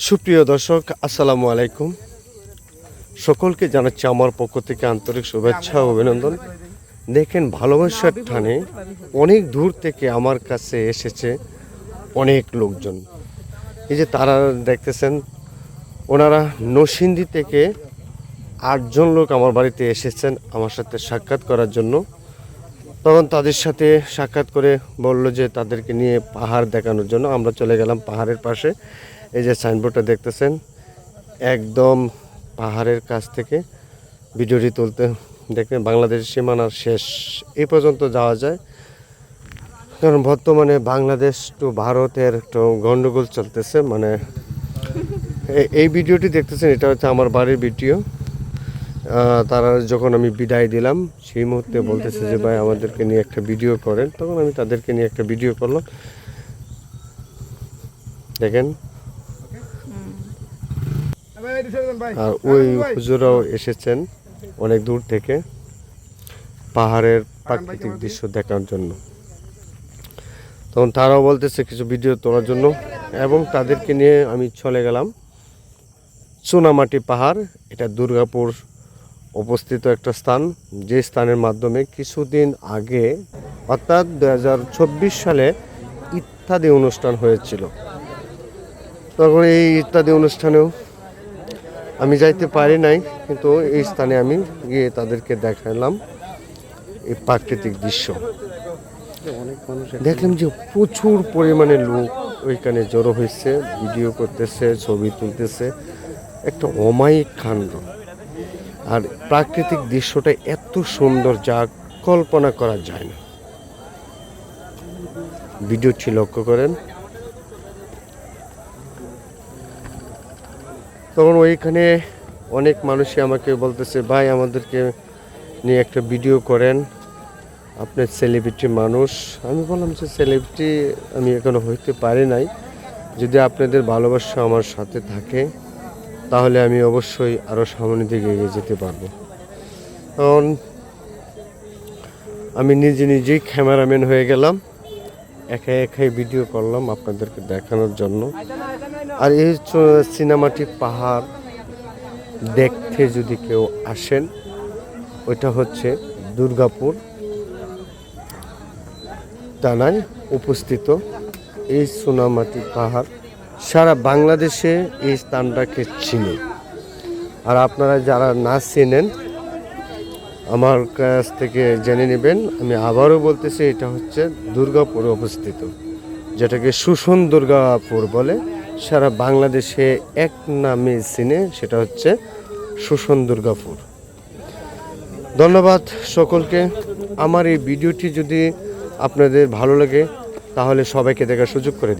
সুপ্রিয় দর্শক, আসসালামু আলাইকুম। সকলকে জানাচ্ছি আমার পক্ষ থেকে আন্তরিক শুভেচ্ছা ও অভিনন্দন। দেখেন, ভালোবাসার টানে অনেক দূর থেকে আমার কাছে এসেছে অনেক লোকজন। এই যে তারা দেখতেছেন, ওনারা নরসিংদী থেকে 8 জন লোক আমার বাড়িতে এসেছেন আমার সাথে সাক্ষাৎ করার জন্য। তখন তাদের সাথে সাক্ষাৎ করে বলল যে তাদেরকে নিয়ে পাহাড় দেখানোর জন্য। আমরা চলে গেলাম পাহাড়ের পাশে। এই যে সাইনবোর্ডটা দেখতেছেন, একদম পাহাড়ের কাছ থেকে ভিডিওটি তুলতে দেখবেন বাংলাদেশ সীমানার শেষ এই পর্যন্ত যাওয়া যায়, কারণ বর্তমানে বাংলাদেশ টু ভারতের একটু গণ্ডগোল চলতেছে। মানে এই ভিডিওটি দেখতেছেন, এটা হচ্ছে আমার বাড়ির ভিডিও। তারা যখন আমি বিদায় দিলাম সেই মুহূর্তে বলতেছে যে ভাই আমাদেরকে নিয়ে একটা ভিডিও করেন। তখন আমি তাদেরকে নিয়ে একটা ভিডিও করলাম। দেখেন, আর ওই হুজুরাও এসেছেন অনেক দূর থেকে পাহাড়ের প্রাকৃতিক দৃশ্য দেখার জন্য। তখন তারাও বলতেছে কিছু ভিডিও তোলার জন্য, এবং তাদেরকে নিয়ে আমি চলে গেলাম চুনামাটি পাহাড়। এটা দুর্গাপুর অবস্থিত একটা স্থান, যে স্থানের মাধ্যমে কিছুদিন আগে অর্থাৎ 2024 সালে ইত্যাদি অনুষ্ঠান হয়েছিল। তখন এই ইত্যাদি অনুষ্ঠানেও আমি যাইতে পারি নাই, কিন্তু এই স্থানে আমি গিয়ে তাদেরকে দেখালাম এই প্রাকৃতিক দৃশ্য। দেখলাম যে প্রচুর পরিমাণে লোক ওইখানে জড়ো হয়েছে, ভিডিও করতেছে, ছবি তুলতেছে, একটা অমায়িক কাণ্ড। আর প্রাকৃতিক দৃশ্যটা এত সুন্দর যা কল্পনা করা যায় না। ভিডিওটি লক্ষ্য করেন। তখন ওইখানে অনেক মানুষই আমাকে বলতেছে, ভাই আমাদেরকে নিয়ে একটা ভিডিও করেন, আপনি সেলিব্রিটি মানুষ। আমি বললাম যে সেলিব্রিটি আমি এখনো হইতে পারি নাই, যদি আপনাদের ভালোবাসা আমার সাথে থাকে তাহলে আমি অবশ্যই আরও সামনের দিকে এগিয়ে যেতে পারবো। তখন আমি নিজেই ক্যামেরাম্যান হয়ে গেলাম, একাই ভিডিও করলাম আপনাদেরকে দেখানোর জন্য। আর এই চীনামাটি পাহাড় দেখতে যদি কেউ আসেন, ওইটা হচ্ছে দুর্গাপুর থানায় উপস্থিত এই চুনামাটি পাহাড়। সারা বাংলাদেশে এই স্থানটাকে চিনে। আর আপনারা যারা না চিনেন আমার কাছ থেকে জেনে নেবেন। আমি আবারও বলতেছি, এটা হচ্ছে দুর্গাপুরে অবস্থিত, যেটাকে সুষণ দুর্গাপুর বলে। সারা বাংলাদেশে এক নামে চিনে, সেটা হচ্ছে সুষণ দুর্গাপুর। ধন্যবাদ সকলকে। আমার এই ভিডিওটি যদি আপনাদের ভালো লাগে তাহলে সবাইকে দেখার সুযোগ করে দিন।